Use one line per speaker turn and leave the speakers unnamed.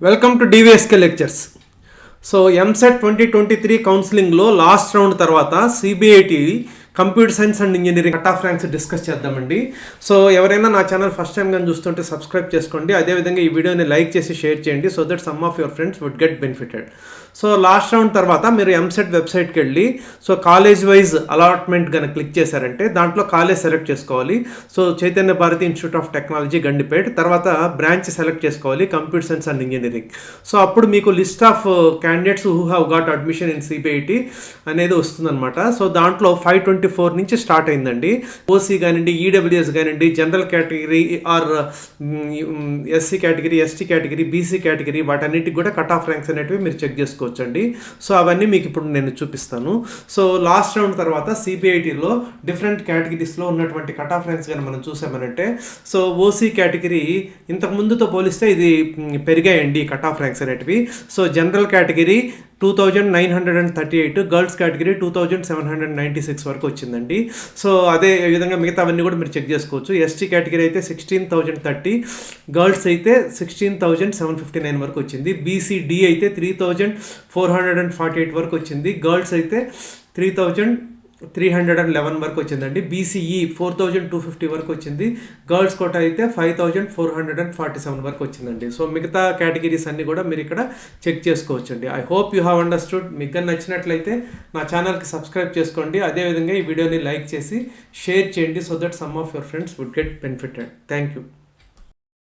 Welcome to DVSK lectures. So EAMCET 2023 కౌన్సిలింగ్లో last round తర్వాత CBIT computer science and engineering cut off ranks discuss చేద్దామండి. So ఎవరైనా నా channel first time కానీ చూస్తుంటే సబ్స్క్రైబ్ చేసుకోండి. అదేవిధంగా ఈ వీడియోని లైక్ చేసి షేర్ చేయండి so that some of your friends would get benefited. So last round తర్వాత మీరు ఎంసెట్ వెబ్సైట్కి వెళ్ళి సో కాలేజ్ వైజ్ అలాట్మెంట్ కనుక క్లిక్ చేశారంటే దాంట్లో కాలేజ్ సెలెక్ట్ చేసుకోవాలి. So Chaitanya Bharathi Institute of Technology Gandipet, తర్వాత బ్రాంచ్ సెలెక్ట్ చేసుకోవాలి computer science and engineering. So అప్పుడు మీకు list of candidates who have got admission in CBIT అనేది వస్తుందన్నమాట. సో దాంట్లో 524 నుంచి స్టార్ట్ అయిందండి. ఓసీ కానివ్వండి, ఈడబ్ల్యూఎస్ కానివ్వండి, general category or SC category, ST category, BC category వాటన్నిటికి కూడా కట్ ఆఫ్ ర్యాంక్స్ అనేటివి మీరు చెక్ చేసుకోవచ్చండి. సో అవన్నీ మీకు ఇప్పుడు నేను చూపిస్తాను. సో లాస్ట్ రౌండ్ తర్వాత సిబిఐటిలో డిఫరెంట్ కేటగిరీస్లో ఉన్నటువంటి కట్ ఆఫ్ ర్యాంక్స్ కానీ మనం చూసామనంటే, సో ఓసీ కేటగిరీ ఇంతకు ముందుతో పోలిస్తే ఇది పెరిగాయండి కట్ ఆఫ్ ర్యాంక్స్ అనేటివి. So general category 2938, girls category 2796 వరకు వచ్చిందండి. సో అదే విధంగా మిగతావన్నీ కూడా మీరు చెక్ చేసుకోవచ్చు. ఎస్టీ కేటగిరీ అయితే 16030, గర్ల్స్ అయితే 16759 వరకు వచ్చింది. బీసీడీ అయితే 3448 వరకు వచ్చింది. గర్ల్స్ అయితే 3311 వరకు వచ్చిందండి. బీసీఈ 4250 వరకు వచ్చింది. గర్ల్స్ కోట అయితే 5447 వరకు వచ్చిందండి. సో మిగతా కేటగిరీస్ అన్ని కూడా మీరు ఇక్కడ చెక్ చేసుకోవచ్చండి. I hope you have understood. మీకు నచ్చినట్లయితే నా ఛానల్కి సబ్స్క్రైబ్ చేసుకోండి. అదేవిధంగా ఈ వీడియోని లైక్ చేసి షేర్ చేయండి so that some of your friends would get benefited. Thank you.